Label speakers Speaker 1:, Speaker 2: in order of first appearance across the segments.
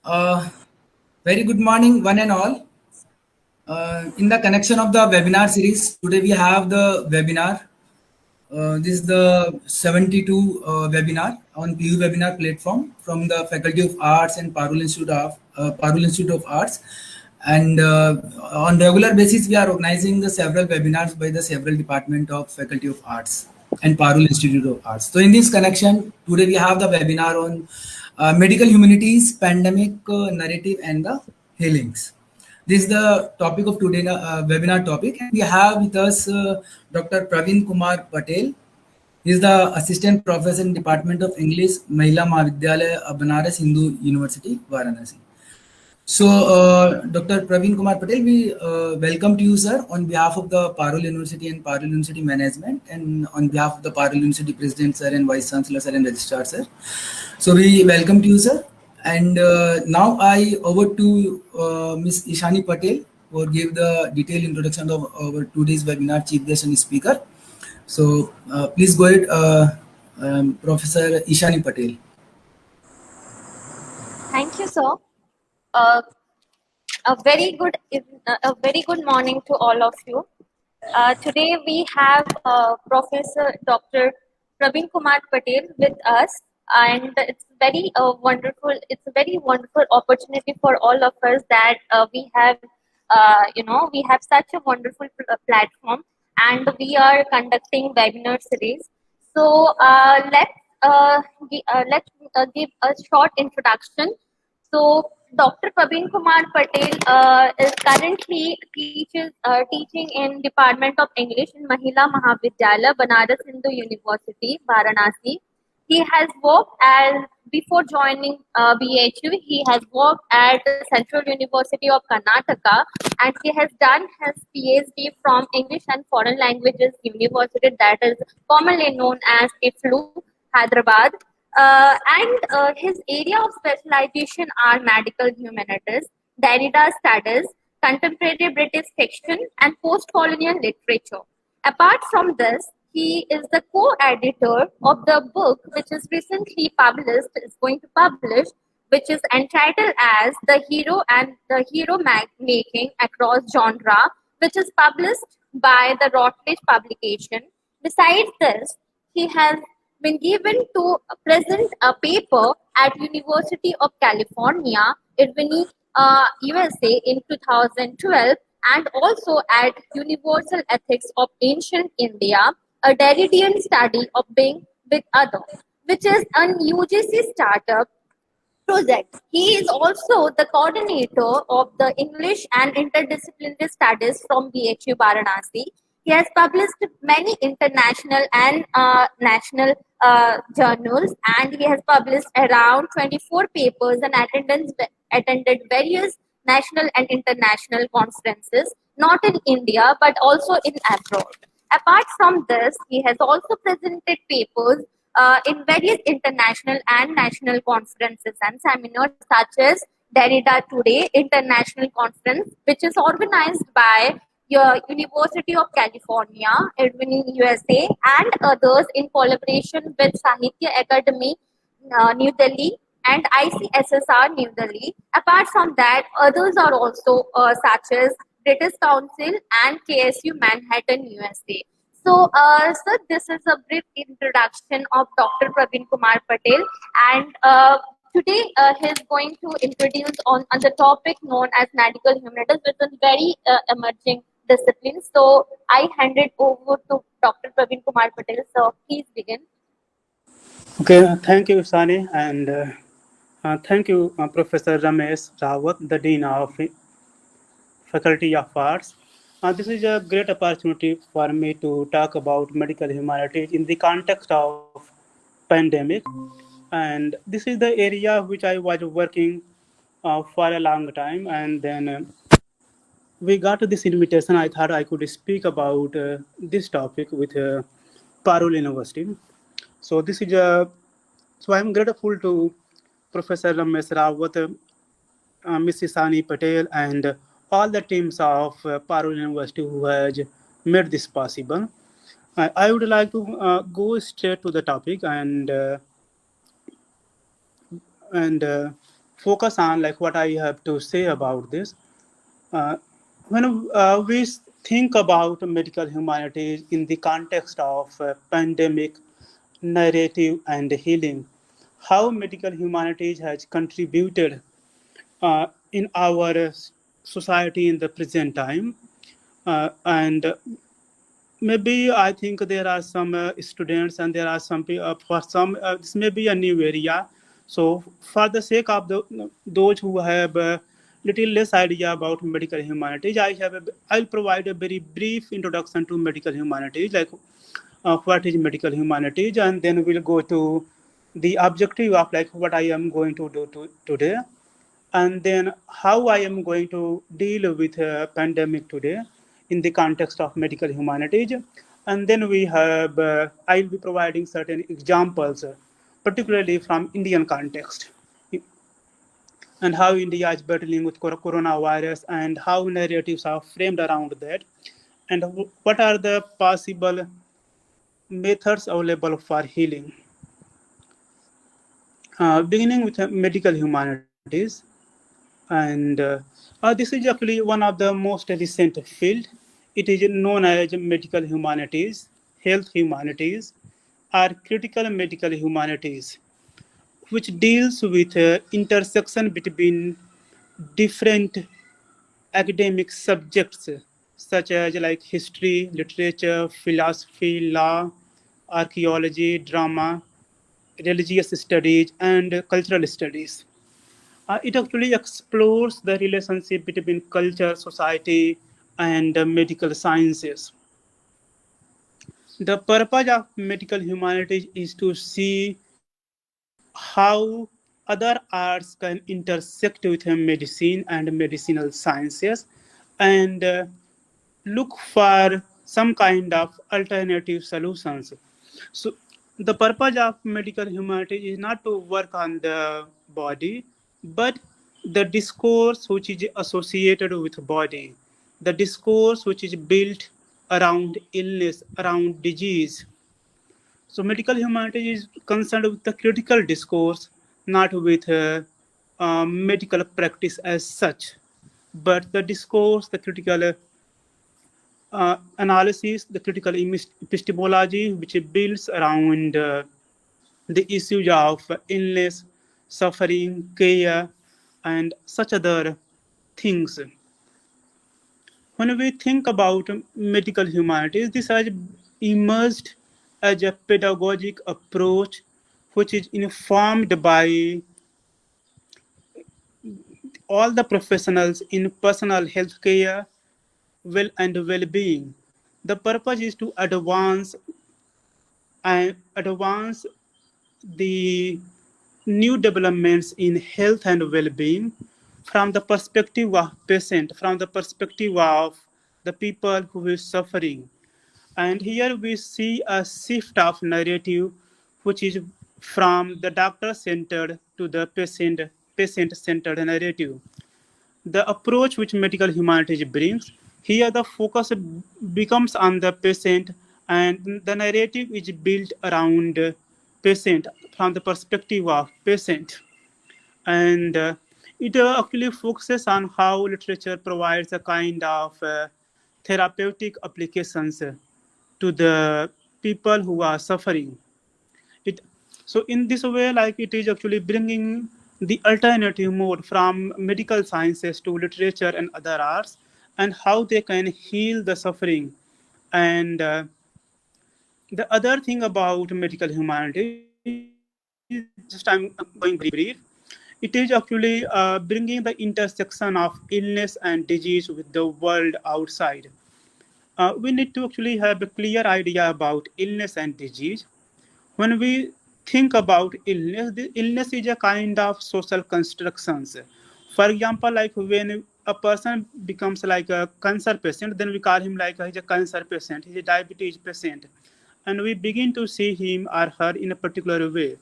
Speaker 1: Uh, Very good morning, one and all. In the connection of the webinar series, today we have the webinar. This is the 72 webinar on PU webinar platform from the Faculty of Arts and Parul Institute of Arts. And on regular basis, we are organizing the several webinars by the several department of Faculty of Arts and Parul Institute of Arts. So in this connection, today we have the webinar on medical humanities, pandemic narrative and the healings. This is the topic of today's webinar topic. And we have with us Dr. Praveen Kumar Patel. He is the Assistant Professor in Department of English, Mahila Mahavidyalaya, Banaras Hindu University, Varanasi. So, Dr. Praveen Kumar Patel, we welcome to you, sir, on behalf of the Parul University and Parul University Management, and on behalf of the Parul University President, sir, and Vice Chancellor, sir, and Registrar, sir. So, we welcome to you, sir. And now I over to Ms. Ishani Patel for give the detailed introduction of our today's webinar chief guest and speaker. So, please go ahead, Professor Ishani Patel.
Speaker 2: Thank you, sir. A very good morning to all of you. Today we have Professor Dr. Praveen Kumar Patel with us, and it's very wonderful. It's a very wonderful opportunity for all of us that we have, we have such a wonderful platform, and we are conducting webinar series. So let's give a short introduction. So Dr. Praveen Kumar Patel is currently teaching in Department of English in Mahila Mahavidyalaya, Banaras Hindu University, Varanasi. He has worked as before joining BHU. He has worked at the Central University of Karnataka, and he has done his PhD from English and Foreign Languages University, that is commonly known as IFLU, Hyderabad. And his area of specialization are medical humanities, Derrida studies, contemporary British fiction, and post-colonial literature. Apart from this, he is the co-editor of the book which is recently published, is going to publish, which is entitled as The Hero and the Hero Making Across Genre, which is published by the Routledge publication. Besides this, he has been given to present a paper at University of California, Irvine, USA in 2012, and also at Universal Ethics of Ancient India, a Derridian study of being with others, which is an UGC startup project. He is also the coordinator of the English and Interdisciplinary Studies from BHU Varanasi. He has published many international and national journals, and he has published around 24 papers and attended various national and international conferences, not in India but also in abroad. Apart from this, he has also presented papers in various international and national conferences and seminars such as Derrida Today International Conference, which is organized by your University of California, Irvine, USA, and others in collaboration with Sahitya Academy, New Delhi, and ICSSR New Delhi. Apart from that, others are also such as British Council and KSU Manhattan, USA. So, sir, this is a brief introduction of Dr. Praveen Kumar Patel, and today he's going to introduce on the topic known as medical humanities, which is very emerging discipline. So, I hand it over to Dr. Praveen Kumar Patel. So, please begin.
Speaker 3: Okay, thank you, Sani, and thank you, Professor Ramesh Rawat, the Dean of Faculty of Arts. This is a great opportunity for me to talk about medical humanities in the context of pandemic, and this is the area which I was working for a long time, and then we got this invitation. I thought I could speak about this topic with Parul University. So this is a so I'm grateful to Professor Ramesh Rawat, Mrs. Sani Patel, and all the teams of Parul University who has made this possible. I would like to go straight to the topic and focus on like what I have to say about this. Uh, when we think about medical humanities in the context of pandemic, narrative, and healing, how medical humanities has contributed in our society in the present time, and maybe I think there are some students and there are some for some this may be a new area. So for the sake of those who have little less idea about medical humanities, I'll provide a very brief introduction to medical humanities, like what is medical humanities, and then we'll go to the objective of like what I am going to do today, and then how I am going to deal with a pandemic today in the context of medical humanities. And then we have, I'll be providing certain examples, particularly from Indian context, and how India is battling with coronavirus and how narratives are framed around that, and what are the possible methods available for healing. Beginning with medical humanities, and this is actually one of the most recent field. It is known as medical humanities, health humanities, or critical medical humanities, which deals with intersection between different academic subjects such as like history, literature, philosophy, law, archaeology, drama, religious studies, and cultural studies. It actually explores the relationship between culture, society, and medical sciences. The purpose of medical humanities is to see how other arts can intersect with medicine and medicinal sciences, and look for some kind of alternative solutions. So the purpose of medical humanities is not to work on the body, but the discourse which is associated with body, the discourse which is built around illness, around disease. So medical humanities is concerned with the critical discourse, not with medical practice as such, but the discourse, the critical analysis, the critical epistemology, which builds around the issues of illness, suffering, care, and such other things. When we think about medical humanities, this has emerged as a pedagogic approach which is informed by all the professionals in personal health care and well-being. The purpose is to advance the new developments in health and well-being from the perspective of patient, from the perspective of the people who is suffering. And here we see a shift of narrative, which is from the doctor-centered to the patient-centered narrative. The approach which medical humanities brings, here the focus becomes on the patient, and the narrative is built around patient from the perspective of patient. And it actually focuses on how literature provides a kind of therapeutic applications to the people who are suffering. It so in this way, like it is actually bringing the alternative mode from medical sciences to literature and other arts, and how they can heal the suffering. And the other thing about medical humanities, just I'm going very brief, it is actually bringing the intersection of illness and disease with the world outside. We need to actually have a clear idea about illness and disease. When we think about illness, the illness is a kind of social constructions. For example, like when a person becomes like a cancer patient, then we call him like he's a cancer patient, he's a diabetes patient, and we begin to see him or her in a particular way.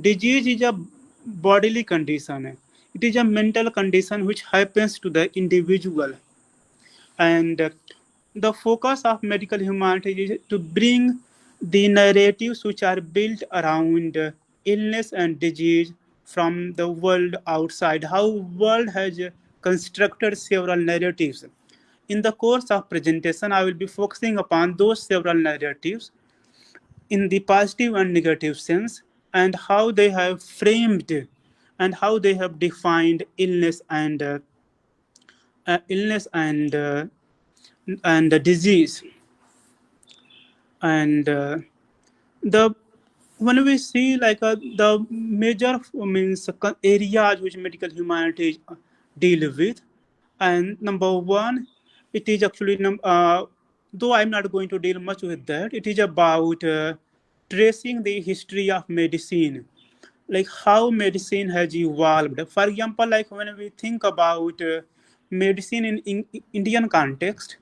Speaker 3: Disease is a bodily condition. It is a mental condition which happens to the individual, and the focus of medical humanities is to bring the narratives which are built around illness and disease from the world outside, how world has constructed several narratives. In the course of presentation, I will be focusing upon those several narratives in the positive and negative sense, and how they have framed and how they have defined illness and disease. And the when we see like the major means areas which medical humanities deal with, and number one, it is actually though I'm not going to deal much with that, it is about tracing the history of medicine, like how medicine has evolved. For example, like when we think about medicine in Indian context,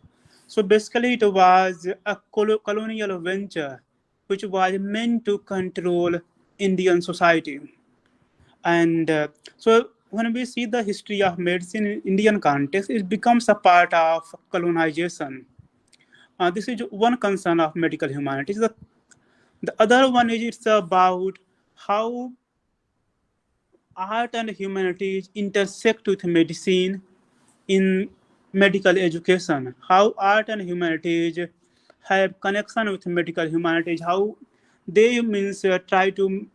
Speaker 3: so basically it was a colonial venture which was meant to control Indian society. And so when we see the history of medicine in Indian context, it becomes a part of colonization. This is one concern of medical humanities. The other one is it's about how art and humanities intersect with medicine in medical education, how art and humanities have connection with medical humanities, how they means try to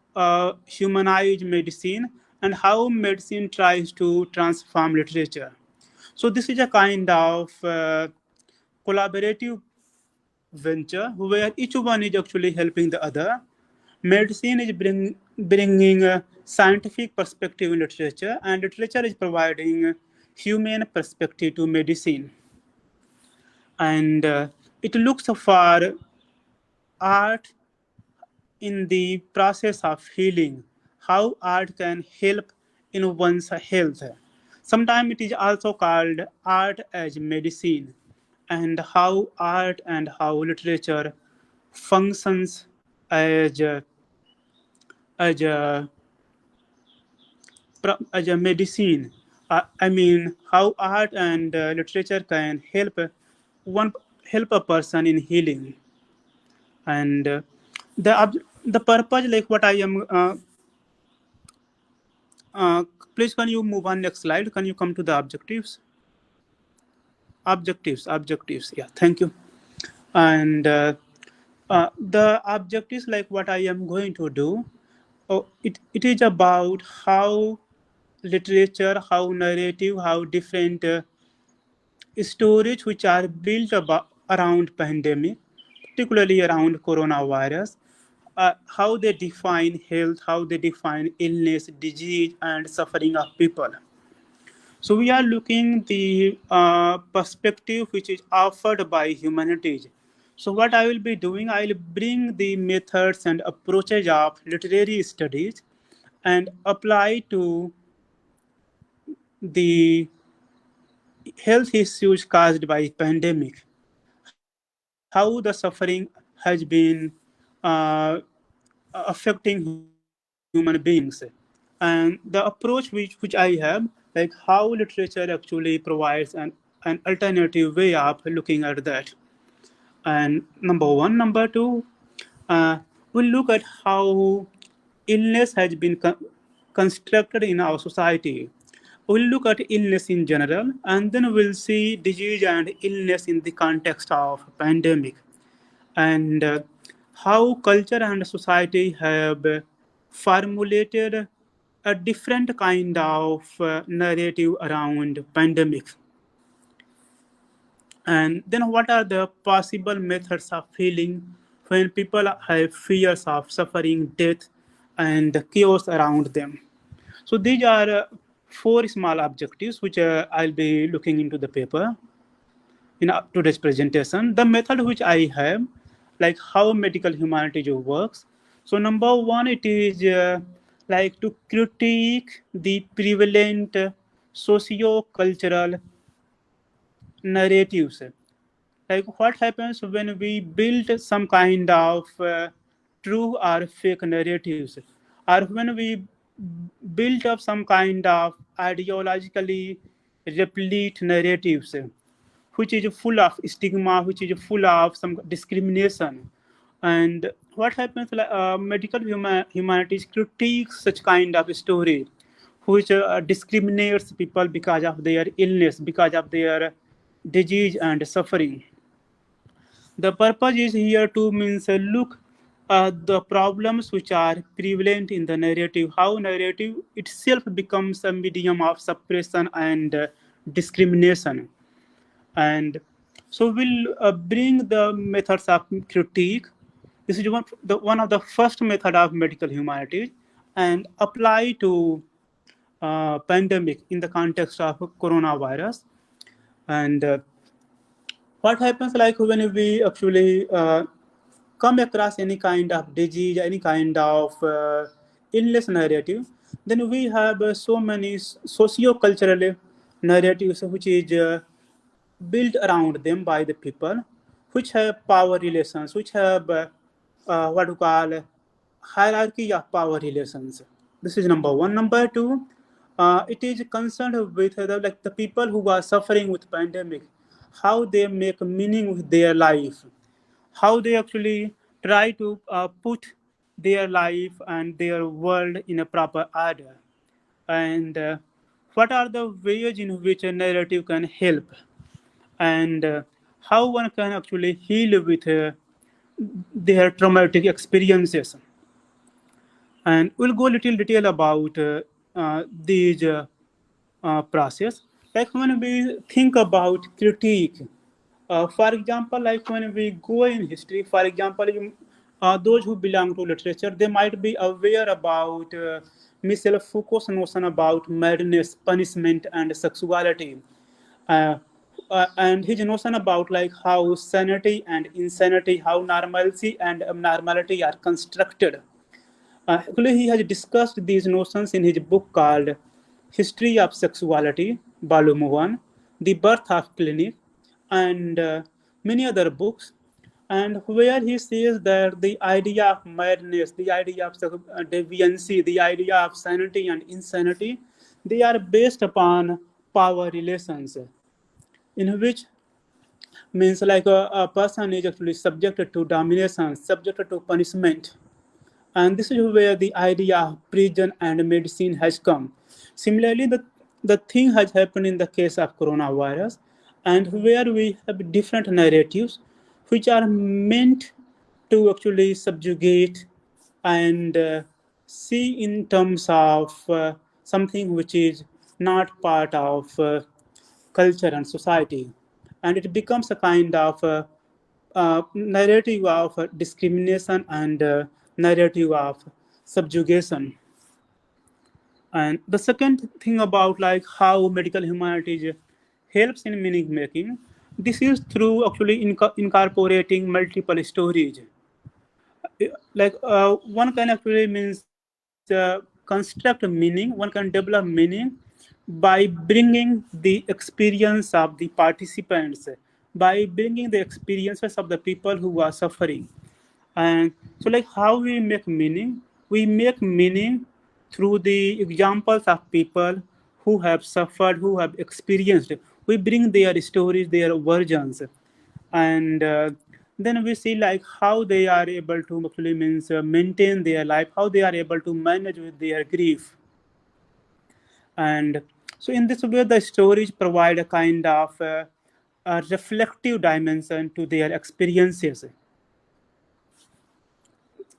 Speaker 3: humanize medicine, and how medicine tries to transform literature. So this is a kind of collaborative venture where each one is actually helping the other. Medicine is bringing a scientific perspective in literature, and literature is providing human perspective to medicine. And it looks for art in the process of healing, how art can help in one's health. Sometimes it is also called art as medicine, and how art and how literature functions as a, as a as a medicine. I mean, how art and literature can one help a person in healing. And the purpose, like what I am. Please, can you move on next slide? Can you come to the objectives? Objectives. Yeah, thank you. And the objectives, like what I am going to do, it is about how literature, how narrative, how different stories which are built around pandemic, particularly around coronavirus, how they define health, how they define illness, disease, and suffering of people. So we are looking the perspective which is offered by humanities. So what I will be doing, I will bring the methods and approaches of literary studies and apply to the health issues caused by pandemic, how the suffering has been uh, affecting human beings, and the approach which I have, like how literature actually provides an alternative way of looking at that. And number one. Number two, uh, we'll look at how illness has been constructed in our society. We'll look at illness in general, and then we'll see disease and illness in the context of pandemic, and how culture and society have formulated a different kind of narrative around pandemic. And then what are the possible methods of healing when people have fears of suffering, death, and the chaos around them? So these are four small objectives which I'll be looking into the paper in today's presentation. The method which I have, like how medical humanities works. So number one, it is like to critique the prevalent socio-cultural narratives, like what happens when we build some kind of true or fake narratives, or when we build up some kind of ideologically replete narratives which is full of stigma, which is full of some discrimination. And what happens, like medical humanities critiques such kind of story, which discriminates people because of their illness, because of their disease and suffering. The purpose is here to means look at the problems which are prevalent in the narrative, how narrative itself becomes a medium of suppression and discrimination. And so we'll bring the methods of critique. This is one of the first method of medical humanities, and apply to pandemic in the context of coronavirus. And what happens, like when we actually come across any kind of disease, any kind of illness narrative, then we have so many socio-cultural narratives which is built around them by the people, which have power relations, which have what you call hierarchy of power relations. This is number one. Number two, it is concerned with like the people who are suffering with pandemic, how they make meaning with their life, how they actually try to put their life and their world in a proper order, and what are the ways in which a narrative can help, and how one can actually heal with their traumatic experiences. And we'll go a little detail about these process. Like when we think about critique, for example, like when we go in history, for example, those who belong to literature, they might be aware about Michel Foucault's notion about madness, punishment, and sexuality. Uh, and his notion about like how sanity and insanity, how normalcy and abnormality are constructed. Actually, he has discussed these notions in his book called History of Sexuality, Balu Mohan, The Birth of Clinic, and many other books. And where he says that the idea of madness, the idea of deviancy, the idea of sanity and insanity, they are based upon power relations, in which means like a person is actually subjected to domination, subjected to punishment. And this is where the idea of prison and medicine has come. Similarly, the thing has happened in the case of coronavirus, and where we have different narratives which are meant to actually subjugate and see in terms of something which is not part of culture and society. And it becomes a kind of narrative of discrimination and narrative of subjugation. And the second thing about like how medical humanities helps in meaning making, this is through actually incorporating multiple stories. Like one can actually means construct meaning, one can develop meaning by bringing the experience of the participants, by bringing the experiences of the people who are suffering. And so like how we make meaning through the examples of people who have suffered, who have experienced. We bring their stories, their versions, and then we see like how they are able to actually means maintain their life, how they are able to manage with their grief. And so in this way the stories provide a kind of a reflective dimension to their experiences.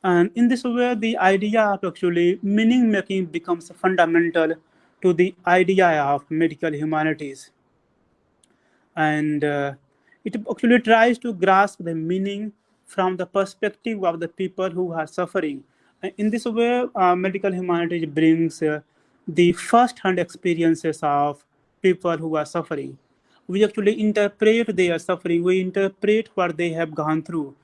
Speaker 3: And in this way the idea of actually meaning making becomes fundamental to the idea of medical humanities. And it actually tries to grasp the meaning from the perspective of the people who are suffering. And in this way, medical humanities brings the first-hand experiences of people who are suffering. We actually interpret their suffering. We interpret what they have gone through.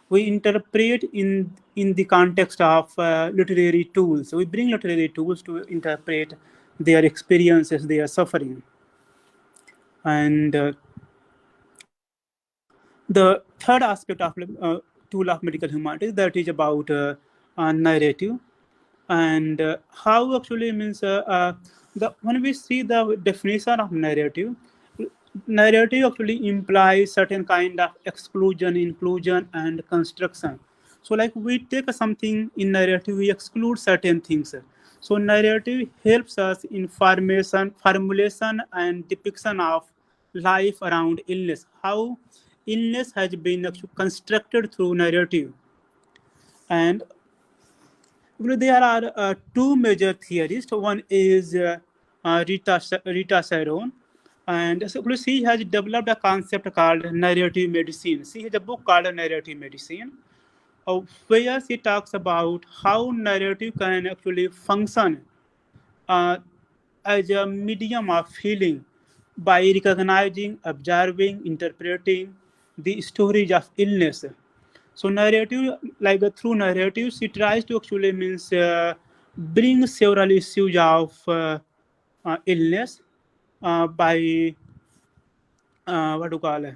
Speaker 3: We interpret in the context of literary tools. We bring literary tools to interpret their experiences, their suffering. And the third aspect of tool of medical humanities, that is about narrative, and how actually means when we see the definition of narrative actually implies certain kind of exclusion, inclusion, and construction. So like we take something in narrative, we exclude certain things. So narrative helps us in formulation and depiction of life around illness, how illness has been constructed through narrative. And there are two major theorists. One is Rita Saron, and so she has developed a concept called narrative medicine. She has a book called Narrative Medicine, where she talks about how narrative can actually function uh, as a medium of healing by recognizing, observing, interpreting the stories of illness. So narrative, like through narrative, she tries to actually means bring several issues of illness by what do you call it?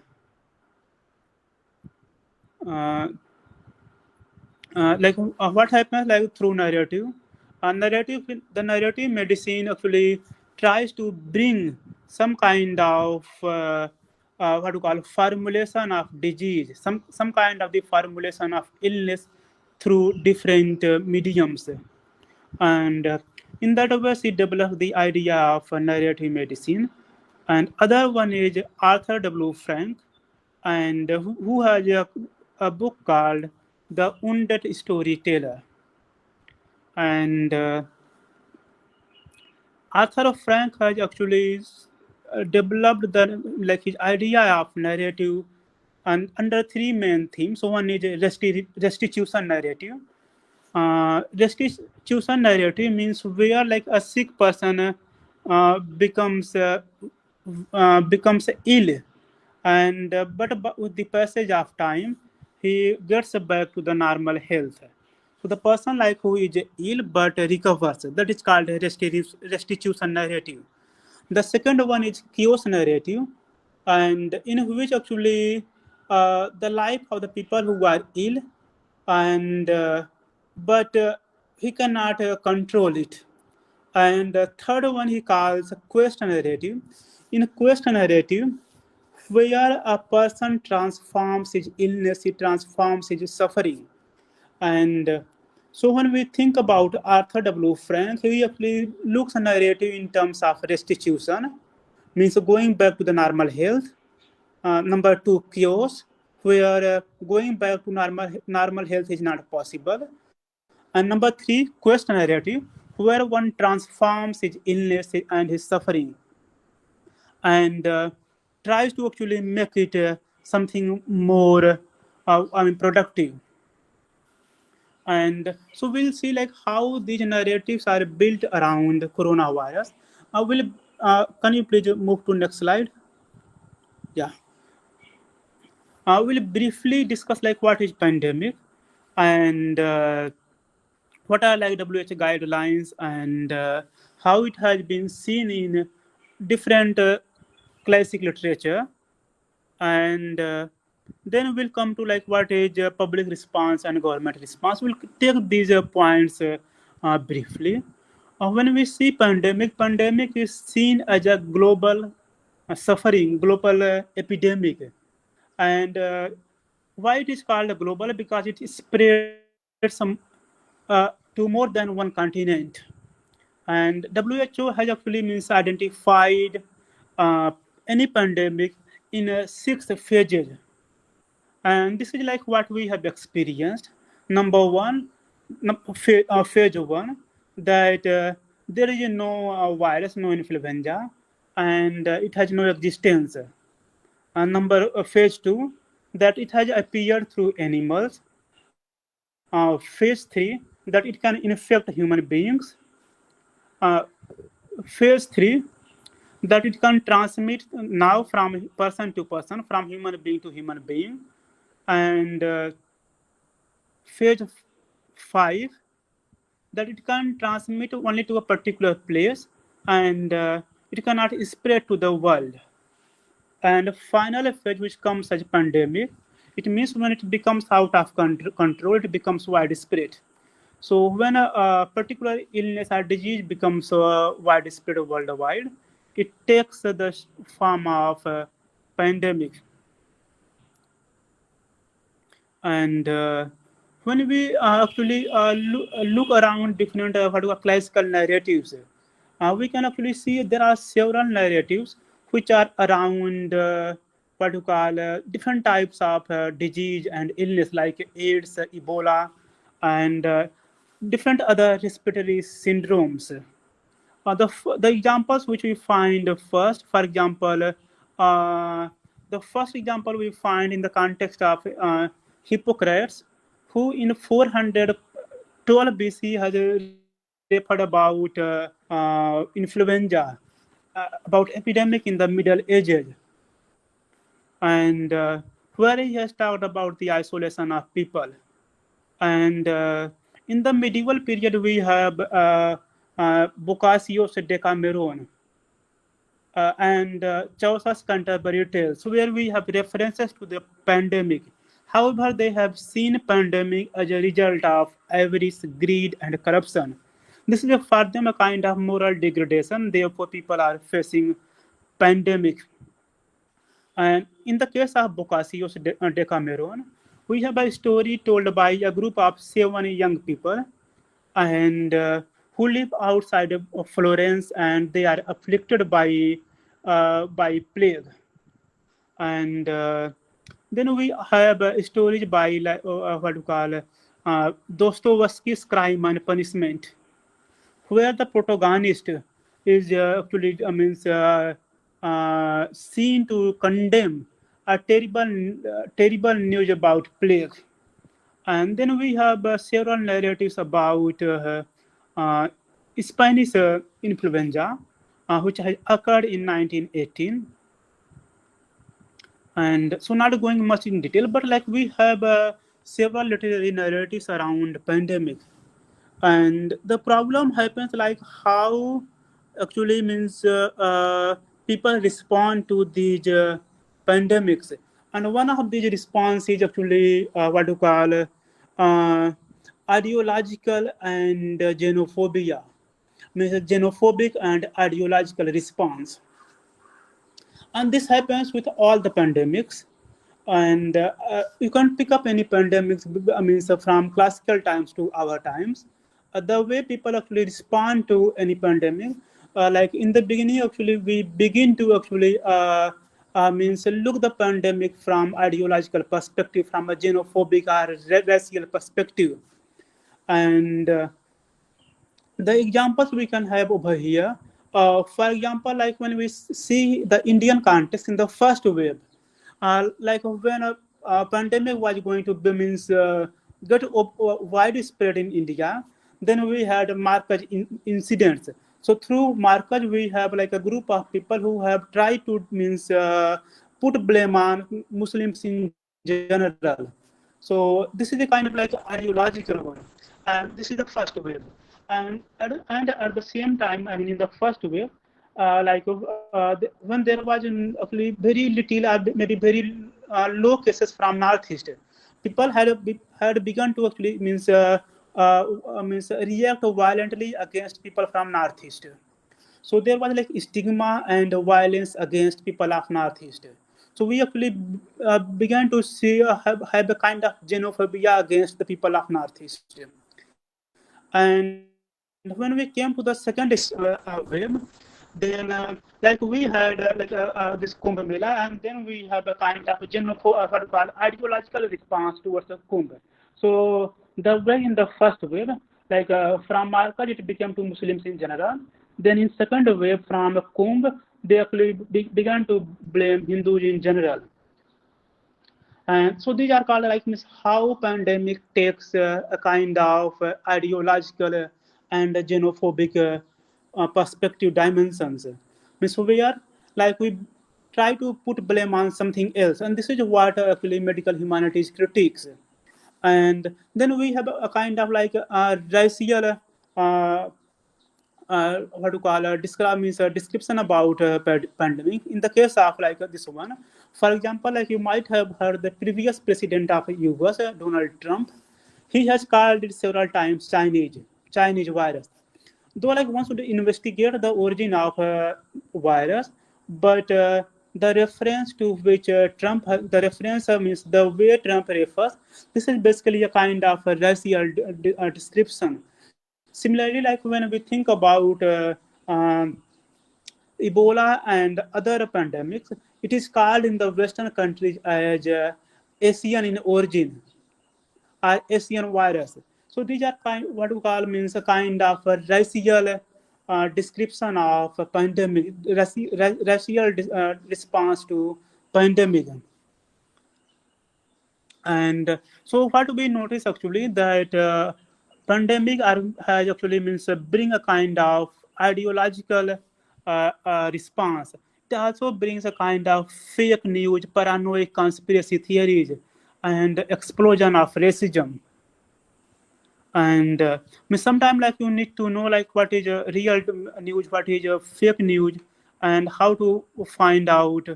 Speaker 3: Uh, what happens like through narrative, the narrative medicine actually tries to bring some kind of what do you call formulation of disease, some kind of the formulation of illness through different mediums. And in that way she developed the idea of narrative medicine. And other one is Arthur W. Frank, and who has a book called The Wounded Storyteller. And Arthur Frank has actually developed the like his idea of narrative and under three main themes. So one is restitution narrative. Restitution narrative means where like a sick person becomes ill, and but with the passage of time he gets back to the normal health. So the person like who is ill but recovers, that is called restitution narrative. The second one is chaos narrative, and in which actually the life of the people who are ill, and but he cannot control it. And the third one he calls quest narrative. In quest narrative, where a person transforms his illness, he transforms his suffering. And so when we think about Arthur W. Frank, he actually looks at narrative in terms of restitution, means going back to the normal health. Number two, chaos, where going back to normal health is not possible. And number three, quest narrative, where one transforms his illness and his suffering, and tries to actually make it something more, productive. And so we'll see like how these narratives are built around coronavirus. Can you please move to next slide? Yeah. We'll briefly discuss like what is pandemic, and what are like WHO guidelines, and how it has been seen in different classic literature. And then we'll come to like what is public response and government response. We'll take these points briefly. When we see pandemic is seen as a global suffering, global epidemic. And why it is called a global? Because it spreads to more than one continent. And WHO has actually means identified any pandemic in 6 phases. And this is like what we have experienced. Number one, phase one, that there is no virus, no influenza, and it has no existence. Phase two, that it has appeared through animals. Phase three, that it can infect human beings. Phase three, that it can transmit now from person to person, from human being to human being. And phase five, that it can transmit only to a particular place, and it cannot spread to the world. And final phase, which comes as pandemic, it means when it becomes out of control, it becomes widespread. So when a particular illness or disease becomes widespread worldwide, it takes the form of pandemic. And when we actually look around different what we call classical narratives, we can actually see there are several narratives which are around what you call different types of disease and illness like AIDS, Ebola, and different other respiratory syndromes. The examples which we find first, for example, the first example we find in the context of Hippocrates, who in 412 BC has referred about influenza, about epidemic in the Middle Ages, and where he has talked about the isolation of people. And in the medieval period, we have Boccaccio's Decameron and Chaucer's Canterbury Tales, where we have references to the pandemic. However, they have seen pandemic as a result of avarice, greed, and corruption. This is for them a kind of moral degradation. Therefore, people are facing pandemic. And in the case of Boccaccio's Decameron, we have a story told by a group of 7 young people and who live outside of Florence, and they are afflicted by plague. And then we have stories by like, what you call Dostoevsky's Crime and Punishment, where the protagonist is actually seen to condemn a terrible news about plague. And then we have several narratives about Spanish influenza, which has occurred in 1918. And so, not going much in detail, but like we have several literary narratives around pandemic. And the problem happens like how actually means people respond to these pandemics. And one of these responses is actually what you call ideological and xenophobia, means xenophobic and ideological response. And this happens with all the pandemics. And you can pick up any pandemics, I mean, so from classical times to our times. The way people actually respond to any pandemic, like in the beginning, actually, we begin to actually means look the pandemic from ideological perspective, from a xenophobic or racial perspective. And the examples we can have over here, for example, like when we see the Indian context in the first wave, like when a pandemic was going to be means get widespread in India, then we had markage incidents. So through markage, we have like a group of people who have tried to means put blame on Muslims in general. So this is a kind of like ideological one, and this is the first wave. And at the same time, I mean, in the first wave, when there was actually very little, maybe very low cases from northeast, people had begun to actually means react violently against people from northeast. So there was like stigma and violence against people of northeast. So we actually began to see have a kind of xenophobia against the people of northeast. And when we came to the second wave, then like we had this Kumbh Mela, and then we have a kind of ideological response towards the Kumbh. So the way in the first wave, like from Markaj it became to Muslims in general. Then in second wave from Kumbh, they actually began to blame Hindus in general. And so these are called like means how pandemic takes a kind of ideological and xenophobic perspective dimensions. Means where like we try to put blame on something else, and this is what actually medical humanities critiques. And then we have a kind of like racial what to call describe means a description about pandemic. In the case of like this one, for example, like you might have heard the previous president of US, Donald Trump, he has called it several times Chinese virus. Though like one should investigate the origin of virus, but the reference to which the reference means the way Trump refers. This is basically a kind of a racial description. Similarly, like when we think about Ebola and other pandemics, it is called in the Western countries as Asian in origin, Asian virus. So these are what we call means a kind of a racial description of a pandemic, racial response to pandemic. And so what we notice actually that pandemic has actually means bring a kind of ideological response. It also brings a kind of fake news, paranoid conspiracy theories, and explosion of racism. And sometimes like you need to know like what is a real news, what is a fake news, and how to find out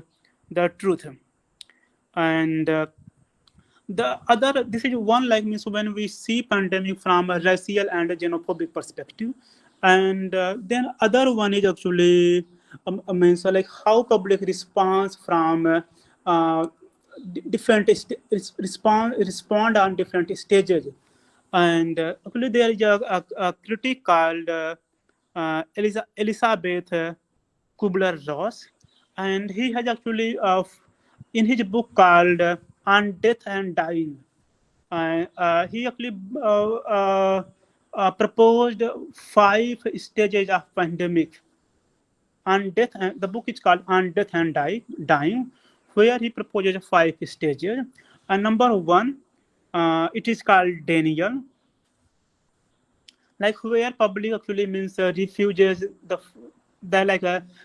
Speaker 3: the truth. And the other, this is one like means when we see pandemic from a racial and a xenophobic perspective, and then other one is actually means like how public response from different respond on different stages. And actually there is a critic called Elizabeth Kubler-Ross, and he has actually in his book called On Death and Dying, he actually proposed 5 stages of pandemic. On death, the book is called On Death and Dying, where he proposes 5 stages. And number 1, it is called denial, like where public actually means refuses the like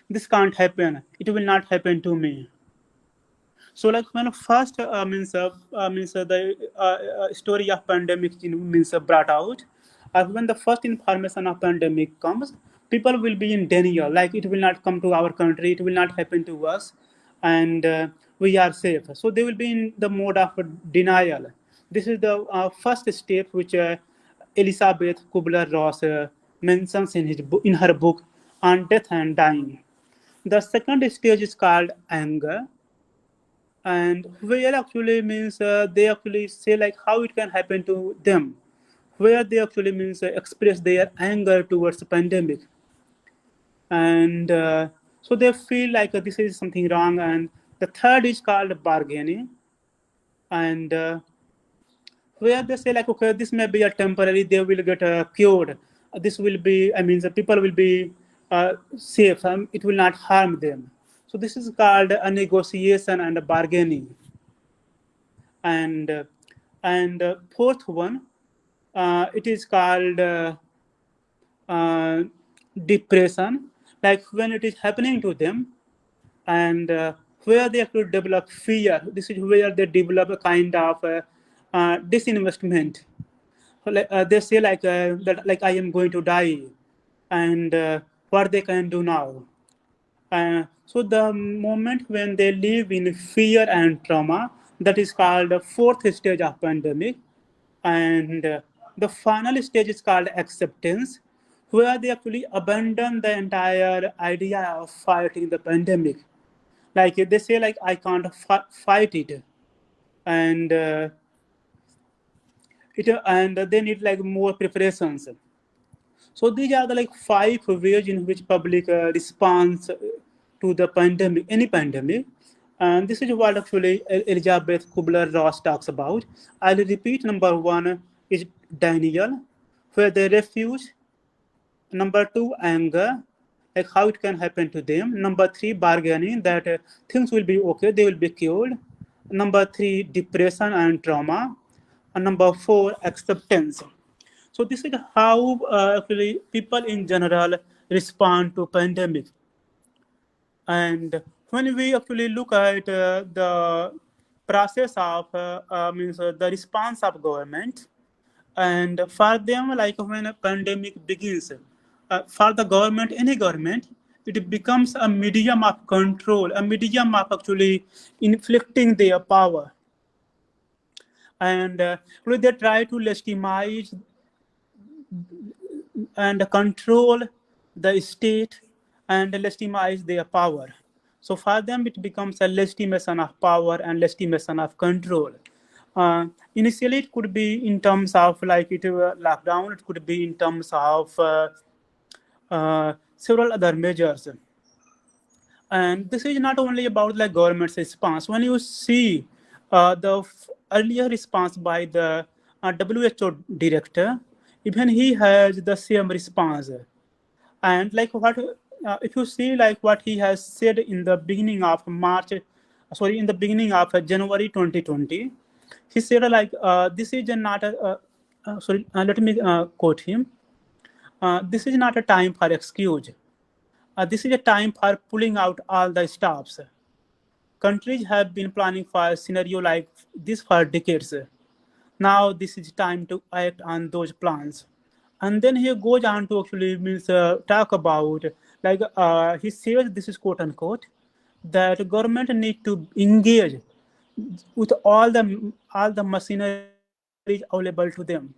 Speaker 3: this can't happen, it will not happen to me. So like when first the story of pandemic means brought out, when the first information of pandemic comes, people will be in denial, like it will not come to our country, it will not happen to us, and we are safe. So they will be in the mode of denial. This is the first step which Elizabeth Kubler-Ross mentions in her book On Death and Dying. The second stage is called anger, and where actually means they actually say like how it can happen to them, where they actually means express their anger towards the pandemic. And so they feel like this is something wrong. And the third is called bargaining, and where they say like, okay, this may be a temporary, they will get cured, this will be, I mean the people will be safe, it will not harm them. So this is called a negotiation and a bargaining. And fourth one, it is called depression, like when it is happening to them, and where they have to develop fear. This is where they develop a kind of disinvestment. They say like that, like I am going to die, and what they can do now. So the moment when they live in fear and trauma, that is called the fourth stage of pandemic. And the final stage is called acceptance, where they actually abandon the entire idea of fighting the pandemic. Like they say like I can't fight it, and they need like more preparations. So these are the like 5 ways in which public responds to the pandemic, any pandemic. And this is what actually Elizabeth Kubler-Ross talks about. I'll repeat. Number 1 is denial, where they refuse. Number 2, anger, like how it can happen to them. Number 3, bargaining, that things will be okay, they will be cured. Number 3, depression and trauma. And number 4, acceptance. So this is how actually people in general respond to pandemic. And when we actually look at the process of the response of government, and for them, like when a pandemic begins, for the government, any government, it becomes a medium of control, a medium of actually inflicting their power. And they try to legitimize and control the state and legitimize their power. So for them, it becomes a legitimation of power and legitimation of control. Initially, it could be in terms of like it lockdown. It could be in terms of several other measures. And this is not only about like government's response. When you see the earlier response by the WHO director, even he has the same response. And like what if you see like what he has said in the beginning of in the beginning of January 2020, he said like this is not a let me quote him. This is not a time for excuse. This is a time for pulling out all the stops. Countries have been planning for a scenario like this for decades. Now this is time to act on those plans. And then he goes on to actually means talk about like he says this is quote unquote that government need to engage with all the machinery available to them.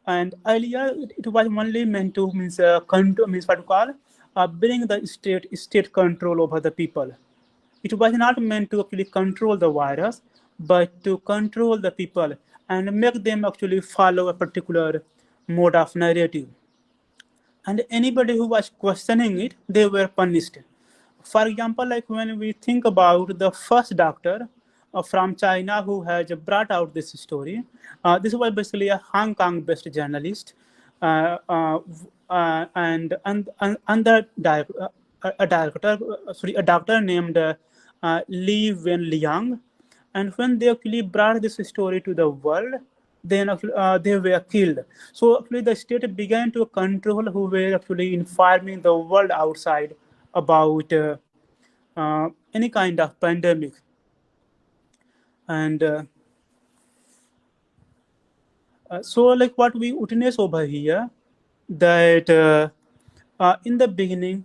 Speaker 3: And earlier it was only meant to means control means what to call bring the state control over the people. It was not meant to actually control the virus, but to control the people and make them actually follow a particular mode of narrative. And anybody who was questioning it, they were punished. For example, like when we think about the first doctor from China who has brought out this story, this was basically a Hong Kong-based journalist, and a director, a doctor named Li Wenliang. And when they actually brought this story to the world, then actually, they were killed. So actually the state began to control who were actually informing the world outside about any kind of pandemic. And so like what we witness over here, that in the beginning,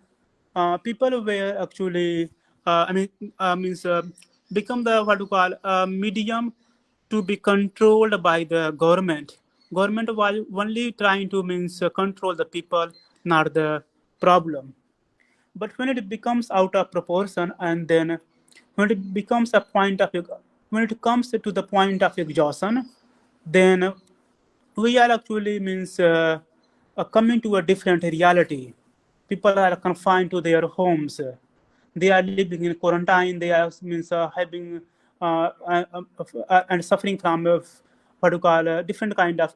Speaker 3: people were actually, means become the what you call medium to be controlled by the government. Government was only trying to means control the people, not the problem. But when it becomes out of proportion, and then when it becomes a point of when it comes to the point of exhaustion, then we are actually means coming to a different reality. People are confined to their homes. They are living in quarantine. They are means having and suffering from what you call different kind of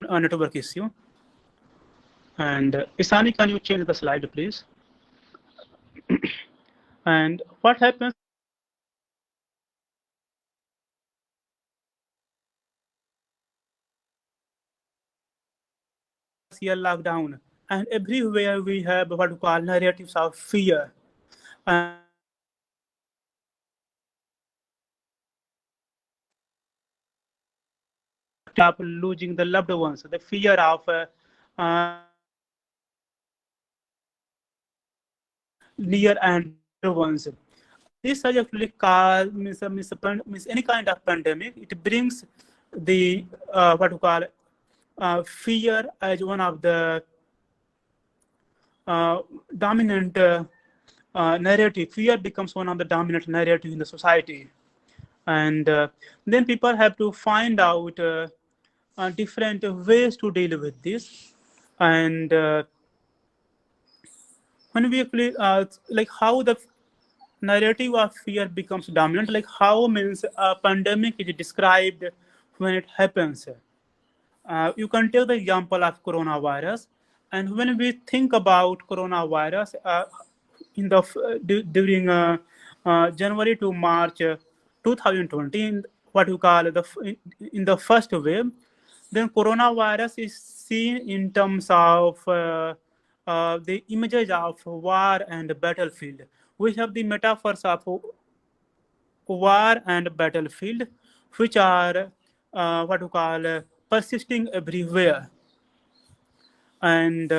Speaker 3: network issue. And Isani, can you change the slide, please? And what happens here lockdown, and everywhere we have what we call narratives of fear. Of losing the loved ones, the fear of near and dear ones. This has actually caused means any kind of pandemic. It brings the what we call fear as one of the dominant narrative. Fear becomes one of the dominant narrative in the society, and then people have to find out different ways to deal with this. And when we actually like how the narrative of fear becomes dominant, like how means a pandemic is described when it happens. You can take the example of coronavirus, and when we think about coronavirus in the during January to March 2020, in what you call in the first wave, then coronavirus is seen in terms of the images of war and battlefield. We have the metaphors of war and battlefield, which are what you call persisting everywhere. And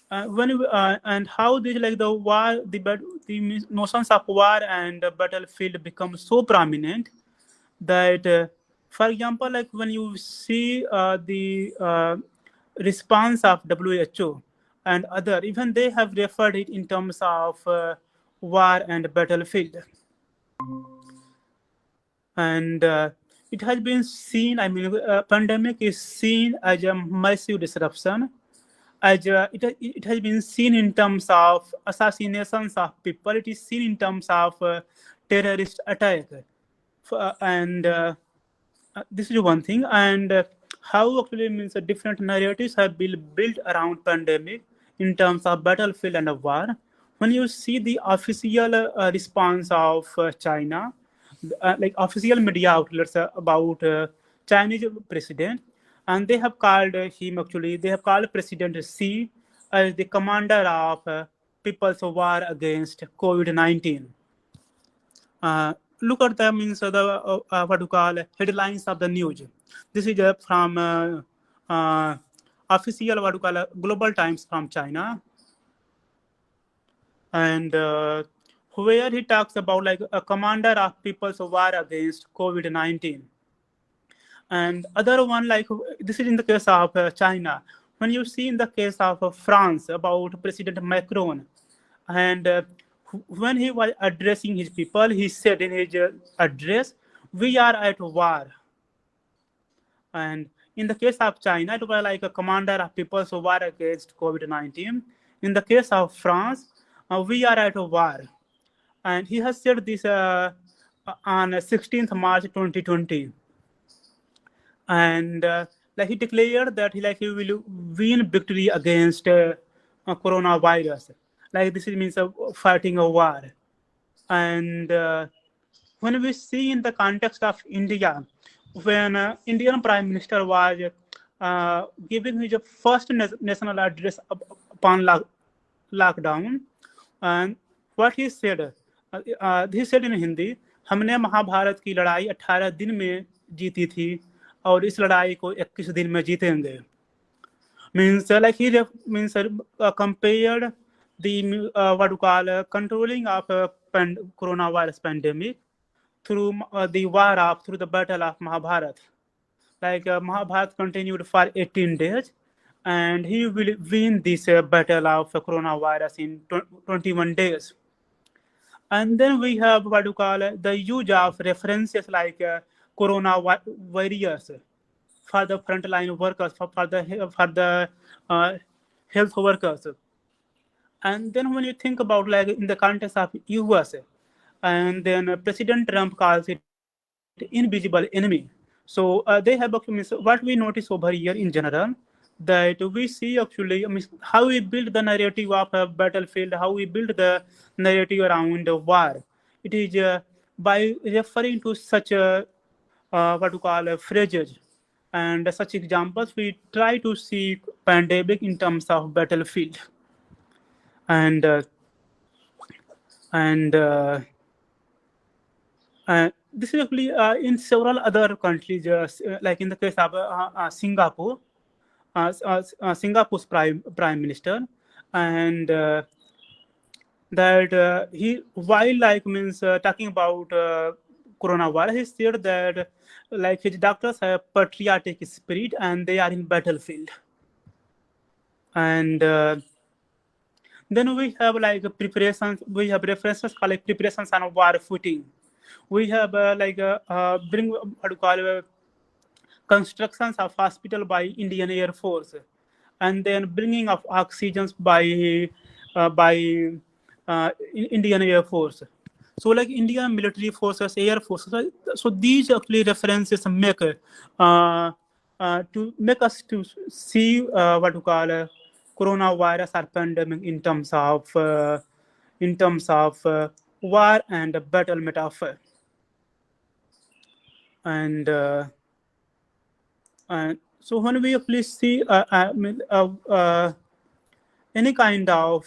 Speaker 3: when and how this like the war, the notions of war and battlefield become so prominent that, for example, like when you see the response of WHO and other, even they have referred it in terms of war and battlefield. And it has been seen, I mean, pandemic is seen as a massive disruption, as it has been seen in terms of assassinations of people, it is seen in terms of terrorist attack. And this is one thing. And how actually means different narratives have been built around pandemic in terms of battlefield and of war. When you see the official response of China, like official media outlets about Chinese president, and they have called him actually, they have called President Xi as the commander of people's war against COVID-19. Look at the means the what you call headlines of the news. This is from official what you call Global Times from China, and where he talks about like a commander of people's war against COVID-19. And other one, like this is in the case of China. When you see in the case of France about President Macron, and when he was addressing his people, he said in his address, "We are at war." And in the case of China, it was like a commander of people's war against COVID-19. In the case of France, we are at war. And he has said this on 16th March 2020. And like he declared that he will win victory against coronavirus. Like this means fighting a war. And when we see in the context of India, when Indian Prime Minister was giving his first national address upon lockdown, and what he said in Hindi, हमने महाभारत की लड़ाई 18 दिन में जीती थी और इस लड़ाई को 21 दिन में जीतेंगे. Means like he means compared the what you call controlling of coronavirus pandemic through the war of through the battle of Mahabharat. Like Mahabharat continued for 18 days, and he will win this battle of coronavirus in 21 days. And then we have what you call the use of references like corona warriors for the frontline workers, for the health workers. And then when you think about like in the context of US, and then President Trump calls it invisible enemy. So they have documents. What we notice over here in general, that we see actually how we build the narrative of a battlefield, how we build the narrative around the war. It is by referring to such what you call phrases and such examples, we try to see pandemic in terms of battlefield. And this is actually in several other countries, like in the case of Singapore. Singapore's prime minister, and that he, while like means talking about coronavirus, he said that like his doctors have patriotic spirit and they are in battlefield. And Then we have like preparations. We have references called like preparations on war footing. We have bring what to call constructions of hospital by Indian Air Force, and then bringing of oxygens by Indian Air Force. So like Indian military forces, air forces. So these actually references to make us to see what to call coronavirus or pandemic in terms of war and battle metaphor. And so when we actually see any kind of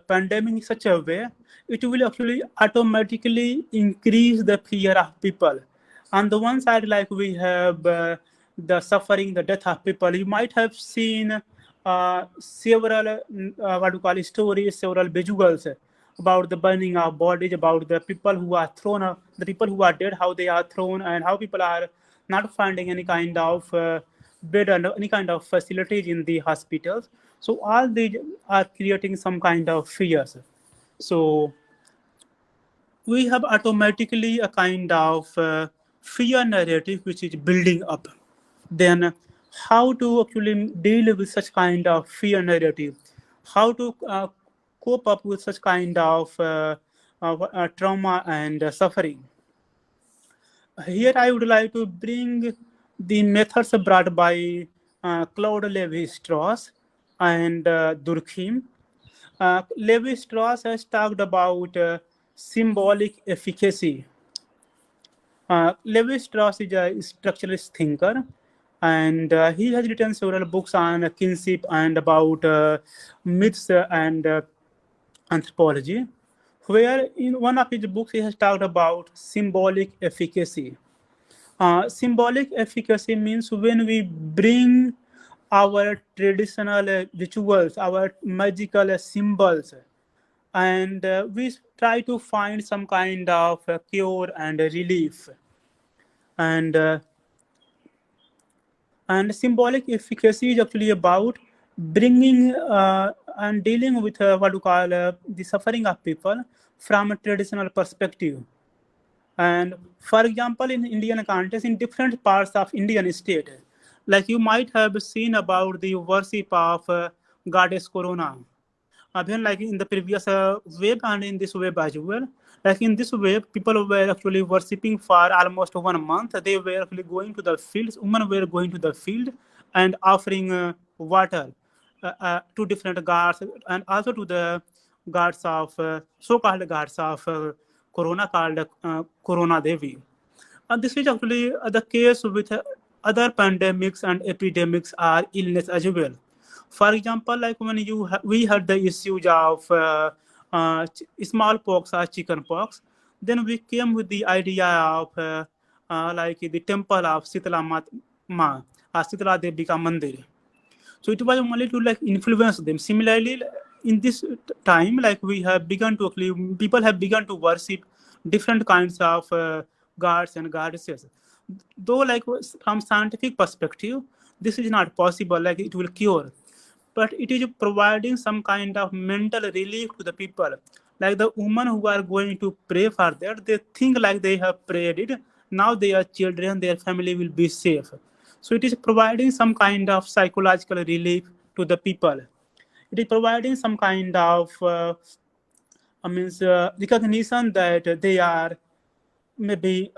Speaker 3: pandemic in such a way, it will actually automatically increase the fear of people. On the one side, like we have the suffering, the death of people. You might have seen several what you call stories, several visuals about the burning of bodies, about the people who are thrown, the people who are dead, how they are thrown, and how people are not finding any kind of bed and any kind of facilities in the hospitals. So all these are creating some kind of fears. So we have automatically a kind of fear narrative which is building up. Then how to actually deal with such kind of fear narrative? How to cope up with such kind of trauma and suffering? Here I would like to bring the methods brought by Claude Levi-Strauss and Durkheim. Levi-Strauss has talked about symbolic efficacy. Levi-Strauss is a structuralist thinker, and he has written several books on kinship and about myths and anthropology, where in one of his books he has talked about symbolic efficacy. Symbolic efficacy means when we bring our traditional rituals, our magical symbols, and we try to find some kind of cure and relief. And symbolic efficacy is actually about bringing and dealing with what you call the suffering of people from a traditional perspective. And for example, in Indian context, in different parts of Indian state, like you might have seen about the worship of goddess Corona. Again, like in the previous web and in this web as well. Like in this web, people were actually worshipping for almost 1 month. They were actually going to the fields. Women were going to the field and offering water to different gods and also to the gods of so-called gods of Corona called Corona Devi. This is actually the case with other pandemics and epidemics or illness as well. For example, like when we had the issues of smallpox or chickenpox, then we came with the idea of like the temple of Sitala Ma, Sitala Devika Mandir. So it was only to like influence them. Similarly, in this time, like we have begun to actually, people have begun to worship different kinds of gods and goddesses. Though, like from scientific perspective, this is not possible. Like it will cure, but it is providing some kind of mental relief to the people. Like the women who are going to pray for that, they think like they have prayed it. Now their children, their family will be safe. So it is providing some kind of psychological relief to the people. It is providing some kind of recognition that they are maybe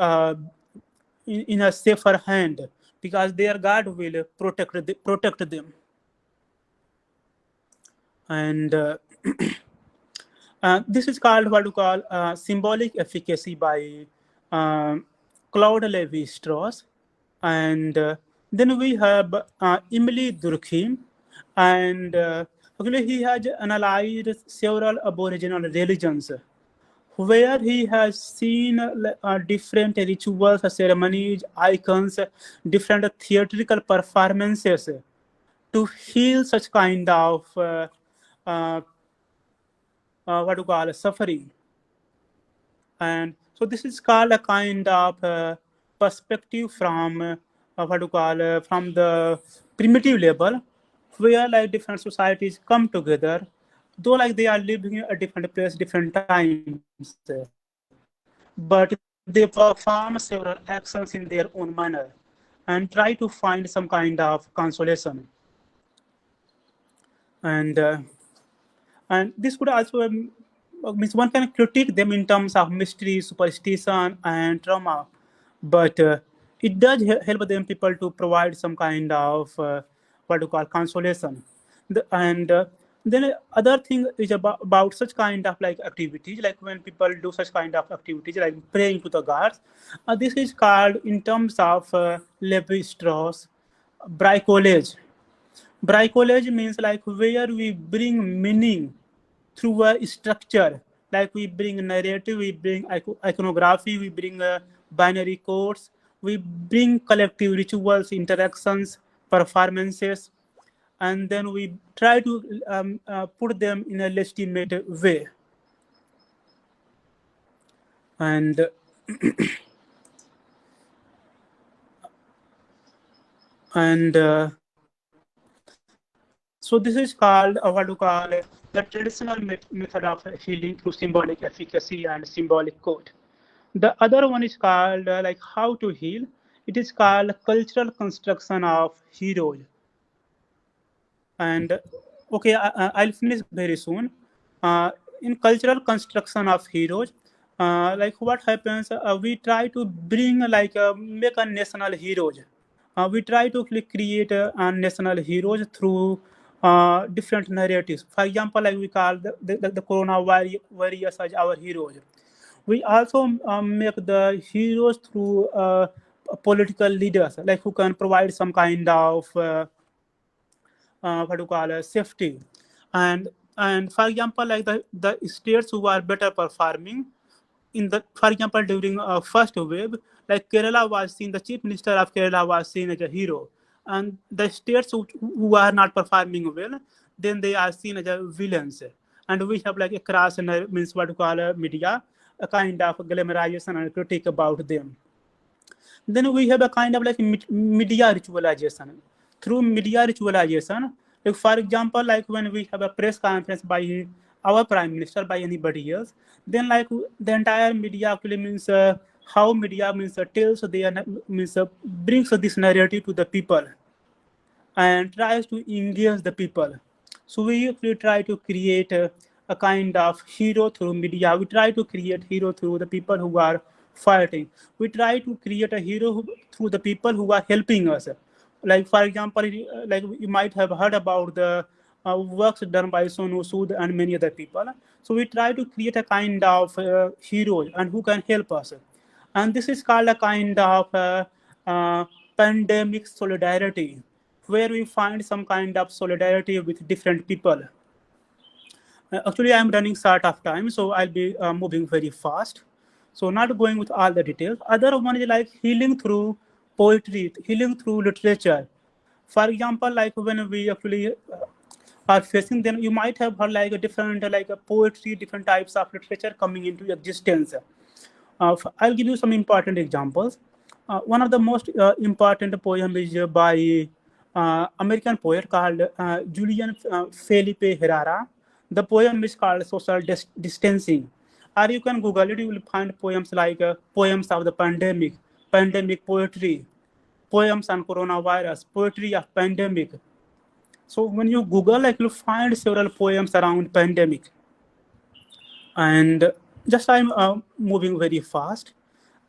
Speaker 3: in a safer hand because their God will protect them. And this is called what you call symbolic efficacy by Claude Levi-Strauss. And then we have Emily Durkheim, and actually he has analyzed several Aboriginal religions where he has seen different rituals, ceremonies, icons, different theatrical performances to heal such kind of what you call suffering. And so this is called a kind of perspective from what you call from the primitive level, where like different societies come together, though like they are living in a different place, different times, but they perform several actions in their own manner and try to find some kind of consolation. And uh, and this could also means one can critique them in terms of mystery, superstition, and trauma, but it does help them people to provide some kind of what you call consolation. And then other thing is about such kind of like activities, like when people do such kind of activities like praying to the gods. This is called in terms of Levi Strauss bricolage. Bricolage means like where we bring meaning through a structure. Like we bring narrative, we bring iconography, we bring binary codes, we bring collective rituals, interactions, performances, and then we try to put them in a legitimate way. And and so this is called what to call the traditional method of healing through symbolic efficacy and symbolic code. The other one is called like how to heal. It is called cultural construction of heroes. And okay, I'll finish very soon. In cultural construction of heroes, like what happens, we try to bring like make a national heroes. We try to create national heroes through different narratives. For example, like we call the corona warriors as our heroes. We also make the heroes through political leaders, like who can provide some kind of what do you call safety. And for example, like the states who are better performing in the, for example, during first wave, like Kerala was seen, the chief minister of Kerala was seen as a hero, and the states who are not performing well, then they are seen as a villains. And we have like across means what you call media, a kind of glamorization and critique about them. Then we have a kind of like media ritualization. Through media ritualization, like for example, like when we have a press conference by our prime minister, by anybody else, then like the entire media actually means how media means tells their means brings this narrative to the people and tries to engage the people. So we actually try to create a kind of hero through media. We try to create hero through the people who are fighting. We try to create a hero through the people who are helping us. Like for example, like you might have heard about the works done by Sonu Sood and many other people. So we try to create a kind of hero and who can help us. And this is called a kind of pandemic solidarity, where we find some kind of solidarity with different people. Actually, I'm running short of time, so I'll be moving very fast. So not going with all the details. Other one is like healing through poetry, healing through literature. For example, like when we actually are facing them, you might have heard like a different like a poetry, different types of literature coming into existence. I'll give you some important examples. One of the most important poem is by American poet called Julian Felipe Herrera. The poem is called Social Distancing. Or you can Google it, you will find poems like poems of the pandemic, pandemic poetry, poems on coronavirus, poetry of pandemic. So when you Google, like you'll find several poems around pandemic. And just I'm moving very fast.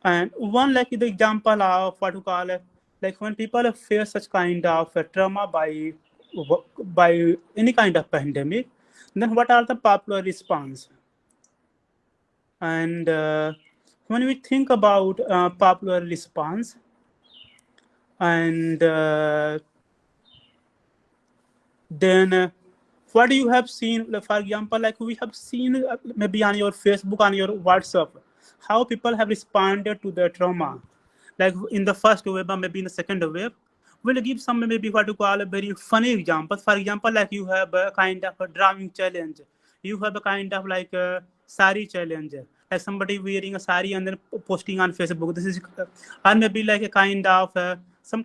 Speaker 3: And one like the example of what you call like when people face such kind of trauma by any kind of pandemic, then what are the popular response? And when we think about popular response, and then what you have seen, for example, like we have seen maybe on your Facebook, on your WhatsApp, how people have responded to the trauma, like in the first wave or maybe in the second wave. We'll give some maybe what you call a very funny example. For example, like you have a kind of a drawing challenge, you have a kind of like a sari challenge, like somebody wearing a sari and then posting on Facebook. This is or maybe like a kind of some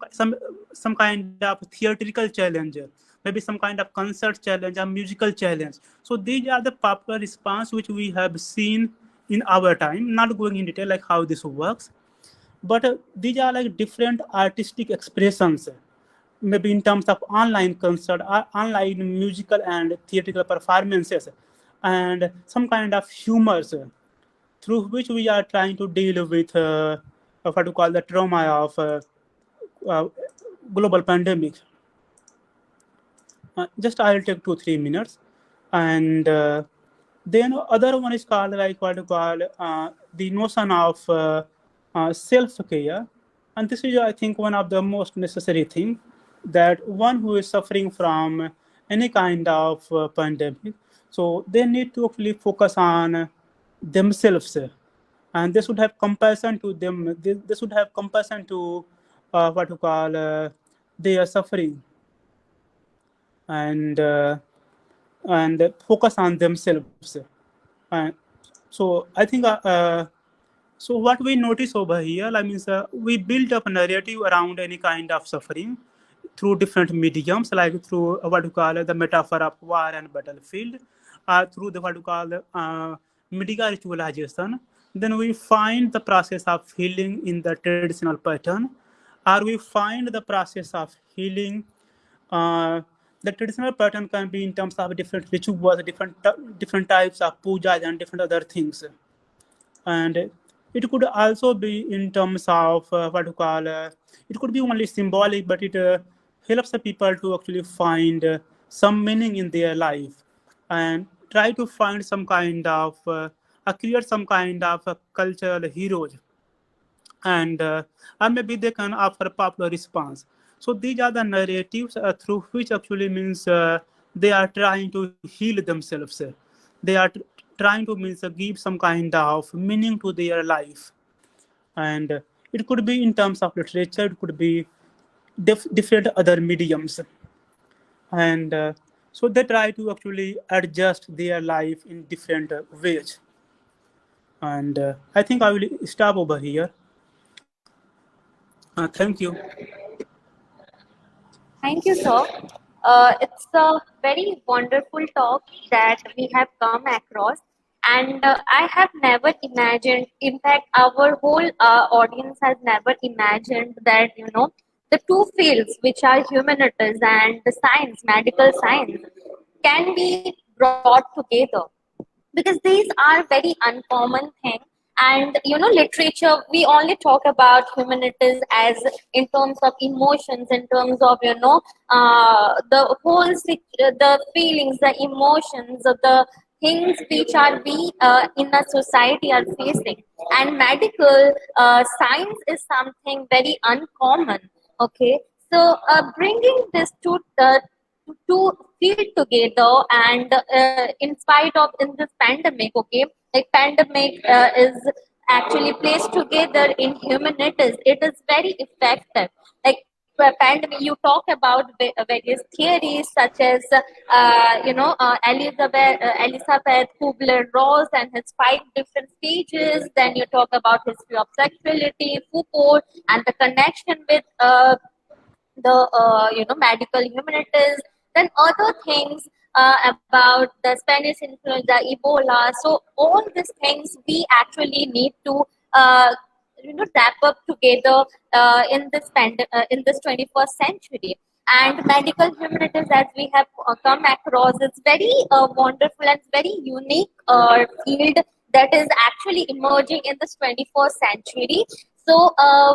Speaker 3: kind of theatrical challenge, maybe some kind of concert challenge or musical challenge. So these are the popular response which we have seen in our time. Not going in detail like how this works, but these are like different artistic expressions, maybe in terms of online concert or online musical and theatrical performances, and some kind of humors through which we are trying to deal with what we call the trauma of uh, global pandemic. Just I'll take 2-3 minutes, and then other one is called like what you call the notion of self-care, and this is I think one of the most necessary thing, that one who is suffering from any kind of pandemic, so they need to actually focus on themselves, and they should have compassion to them. They should have compassion to what you call their suffering, and focus on themselves. And so I think so what we notice over here, I mean, we build up a narrative around any kind of suffering through different mediums, like through what you call the metaphor of war and battlefield, through the what you call medical ritualization. Then we find the process of healing in the traditional pattern, or we find the process of healing. The traditional pattern can be in terms of different rituals, different types of pujas and different other things, and it could also be in terms of what you call it could be only symbolic, but it helps the people to actually find some meaning in their life and try to find some kind of create some kind of cultural heroes, and maybe they can offer popular response. So these are the narratives through which actually means they are trying to heal themselves. They are trying to means give some kind of meaning to their life, and it could be in terms of literature, it could be different other mediums, and so they try to actually adjust their life in different ways. And I think I will stop over here. Thank you.
Speaker 2: Thank you, sir. It's a very wonderful talk that we have come across, and I have never imagined. In fact, our whole audience has never imagined that the two fields, which are humanities and the science, medical science, can be brought together, because these are very uncommon things. And literature, we only talk about humanities as in terms of emotions, in terms of the whole the feelings, the emotions, the things which are we in a society are facing. And medical science is something very uncommon. Okay, so bringing this to feel together, and in spite of in this pandemic, okay, like pandemic is actually placed together in humanities, it is very effective. Like pandemic, you talk about various theories such as Elizabeth Kubler-Ross and his 5 different stages. Then you talk about history of sexuality, Foucault, and the connection with the medical humanities, then other things about the Spanish influenza, Ebola. So all these things we actually need to wrap up together in this 21st century. And medical humanities, as we have come across, it's very wonderful and very unique field that is actually emerging in this 21st century. So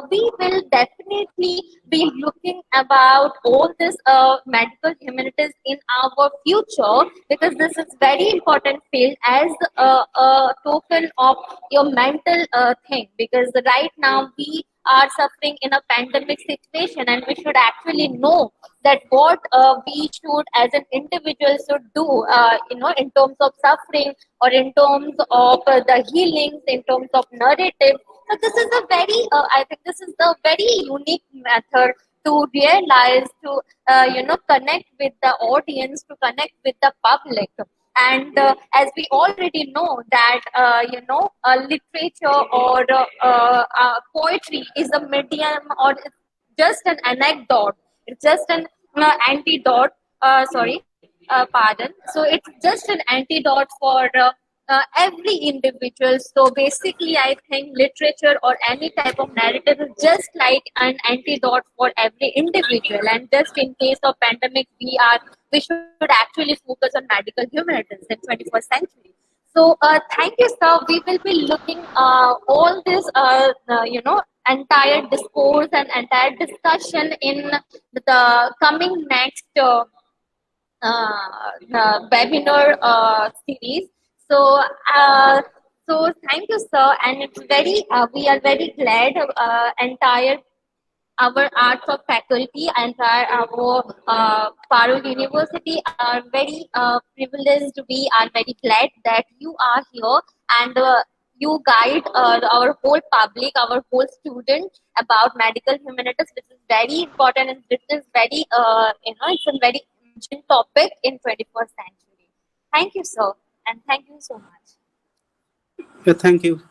Speaker 2: we will definitely be looking about all this medical humanities in our future, because this is very important field as a token of your mental thing. Because right now we are suffering in a pandemic situation, and we should actually know that what we should as an individual should do, in terms of suffering or in terms of the healings, in terms of narrative. So this is a very, I think this is a very unique method to realize, to connect with the audience, to connect with the public. And as we already know that literature or poetry is a medium, or it's just an anecdote. It's just an antidote pardon. So it's just an antidote for every individual. So basically, I think literature or any type of narrative is just like an antidote for every individual. And just in case of pandemic, we should actually focus on medical humanities in 21st century. So thank you, sir. We will be looking all this, entire discourse and entire discussion in the coming next webinar series. So, thank you, sir. And it's we are very glad our arts of faculty and our Parul University are very privileged. We are very glad that you are here and you guide our whole public, our whole student about medical humanities, which is very important and which is very, it's a very important topic in 21st century. Thank you, sir, and thank you so much.
Speaker 3: Yeah, thank you.